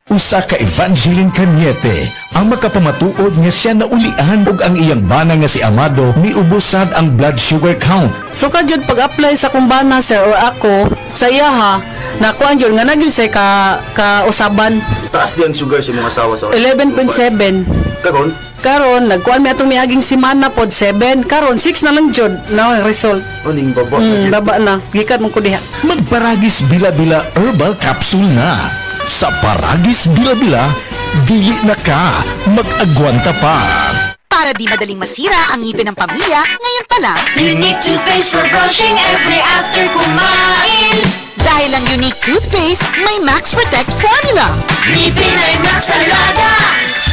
Usa ka Evangeline Cañete ang makapamatuod nga siya naulian ug ang iyang bana nga si Amado miubusad ang blood sugar count. So kadyod pag-apply sa kumbana sir or ako sa iya ha, nakuan yun nga nagyon say ka-usaban Taas di ang sugar sa mga asawa sa 11.7. Karon, Karon nagkuan mi atong miaging semana pod 7. Karon 6 na lang jud na ang result. aning baba. Baba na. Gikan mo ko diha. Magparagis bila-bila herbal capsule na. Sa Paragis Bila-Bila, dili na ka mag-agwanta pa. Para di madaling masira ang ngipin ng pamilya, ngayon pa lang, Unique toothpaste for brushing every after kumain. dahil ang unique toothpaste, may Max Protect formula. Ngipin ay Max Alaga,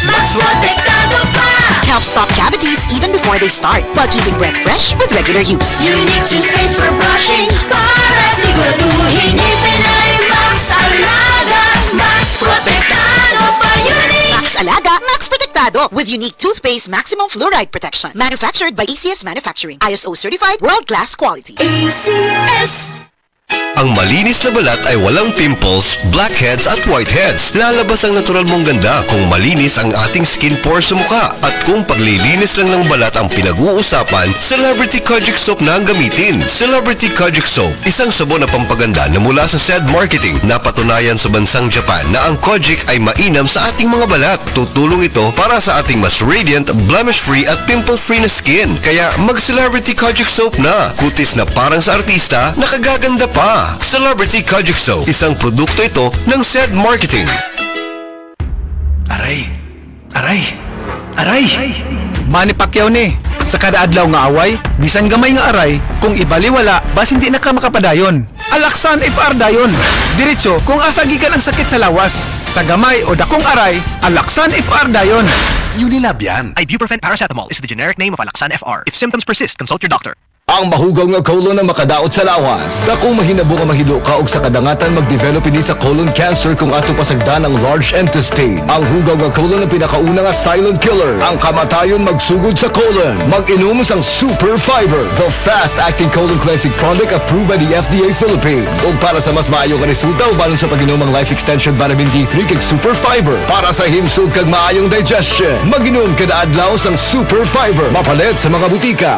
Max Protektado pa. Helps stop cavities even before they start, while keeping breath fresh with regular use. Unique toothpaste for brushing para siguraduhin ngipin ay Max Alaga, Max Protektado pa. Unique. Max Alaga, Max Protectado with unique toothpaste maximum fluoride protection. Manufactured by ACS Manufacturing. ISO certified world-class quality. ACS. Ang malinis na balat ay walang pimples, blackheads at whiteheads. Lalabas ang natural mong ganda kung malinis ang ating skin pores sa mukha. At kung paglilinis lang ng balat ang pinag-uusapan, Celebrity Kojic Soap na ang gamitin. Celebrity Kojic Soap, isang sabon na pampaganda na mula sa SED Marketing. Napatunayan sa bansang Japan na ang Kojic ay mainam sa ating mga balat. Tutulong ito para sa ating mas radiant, blemish-free at pimple-free na skin. Kaya mag-Celebrity Kojic Soap na. Kutis na parang sa artista, nakagaganda pa. Celebrity Kojic Soap, isang produkto ito ng SED Marketing. Aray! Aray! Aray! Manny Pacquiao ni. Sa kada adlaw nga away, bisan gamay nga aray, kung ibaliwala, bas hindi na ka makapadayon. Alaksan FR dayon. Diretso kung asa gikan ang sakit sa lawas. Sa gamay o dakong aray, Alaksan FR dayon. Unilab yan. Ibuprofen paracetamol is the generic name of Alaxan FR. If symptoms persist, consult your doctor. Ang mahugaw nga colon na makadaot sa lawas. Dako mahinabo nga mahilo ka og sa kadangatan mag-develop ini sa colon cancer kung ato pasagdan ang large intestine. Ang hugaw nga colon ang pinakauna nga silent killer. Ang kamatayon magsugod sa colon. Mag-inom sang Super Fiber, the fast-acting colon cleansing product approved by the FDA Philippines. Ug para sa mas maayo nga resulta ubanon sa pag-inom ang Life Extension Vitamin D3 kag Super Fiber para sa himsog kag maayong digestion. Mag-inom kada adlaw sang Super Fiber. Mapalit sa mga butika.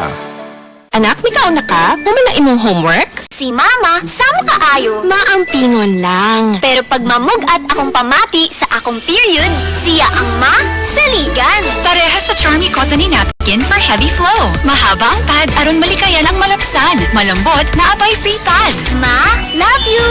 Anak, mikaw na ka? Naman ang imong homework? Si Mama, sama ka ayo. Maampingon lang. Pero pag mamugat akong pamati sa akong period, siya ang ma saligan. Parehas sa Charmy Cottony Napkin for heavy flow. Mahaba ang pad aron malikayan ang malapsan. Malambot na abay free pad. Ma, love you.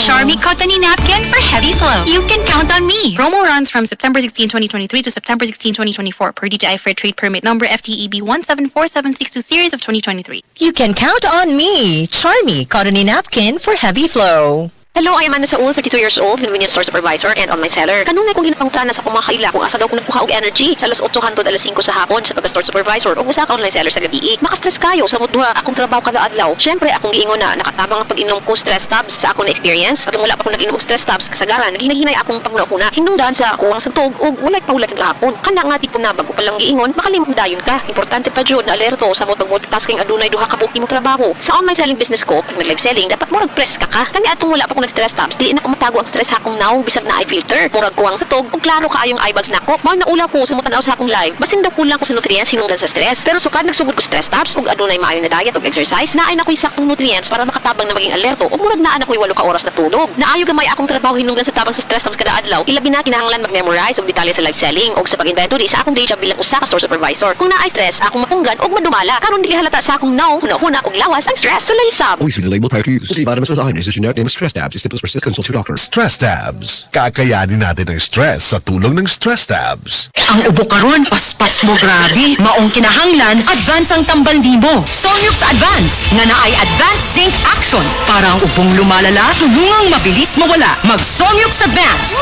Charmy Cottony Napkin for heavy flow. You can count on me. Promo runs from September 16, 2023 to September 16, 2024 per DTI Fair Trade Permit number FTEB 174762 series of 2023. You can count on me, Charmy Cottony Napkin for heavy flow. Hello, I am Anna Saul, 32 years old, convenience store supervisor and online seller. Kanunay kong ginapangutana sa kumakaila kung asa daw ko nagkuha og energy sa alas 8 hangtod alas 5 sa hapon sa pag-store supervisor o usa ka online seller sa gabi. Maka-stress kayo sa mudduha akong trabaho kada adlaw. Syempre akong giingon na nakatabang ang pag-inom ko stress tabs sa akong na experience. Pag wala pa akong nag-inom og stress tabs kasagaran, naghinay-hinay akong panguna-una. Hinungdan sa ako ang sagtog og walay paulat ng kahapon. Kana nga tipo na bago pa lang giingon, makalimot dayon ka. Importante pa jud na alerto sa mo multitasking adunay duha ka buki mo trabaho. Sa online selling business ko, pag nag-live selling, dapat mo press ka ka. Kani atong wala pa akong nag-stress tabs, di na ko matago ang stress akong now bisag na eye filter. Murag ko ang satog ug klaro kaayong eyebags nako. Mao na ula ko sa mutanaw sa akong live. Basin daw kulang ko sa nutrients hinungdan sa stress. Pero sukad nagsugod ko stress tabs ug adunay maayo na diet ug exercise, naay na ko'y saktong nutrients para makatabang na maging alerto ug murag naa na ko'y 8 ka oras na tulog. Naayo gamay akong trabaho hinungdan sa tabang sa stress tabs kada adlaw. Ilabi na kinahanglan mag-memorize og detalye sa live selling ug sa pag-inventory sa akong day job bilang usa ka store supervisor. Kung naay stress, akong mapunggan ug madumala. Karon dili halata sa akong now, huna-huna ug lawas ang stress sa laysab. Always read the label prior to use. Vitamins Resign is a generic name of stress tabs. If symptoms persist, consult your doctor. Stress tabs. Kakayanin natin ang stress sa tulong ng stress tabs. Ang ubo karon, paspas mo grabe. Maong kinahanglan, advance ang tambal nimo. Sonyux Advance, nga naay Advanced Zinc Action. Para ang ubong lumalala, tulungang mabilis mawala. Mag-Sonyux Advance.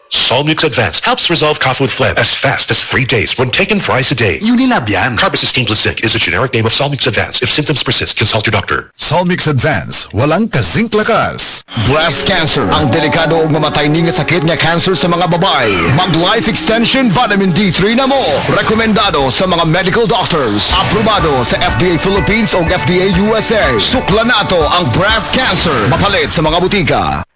Solmux Advance helps resolve cough with phlegm as fast as 3 days when taken thrice a day. Unilab yan. Carbocisteine plus zinc is a generic name of Solmux Advance. If symptoms persist, consult your doctor. Solmux Advance. Walang ka-zinc lakas. Breast cancer, ang delikado ug mamatay ni nga sakit nga cancer sa mga babae. Mag-Life Extension Vitamin D3 na mo. Rekomendado sa mga medical doctors. Aprobado sa FDA Philippines ug FDA USA. Sukla nato ang breast cancer. Mapalit sa mga butika.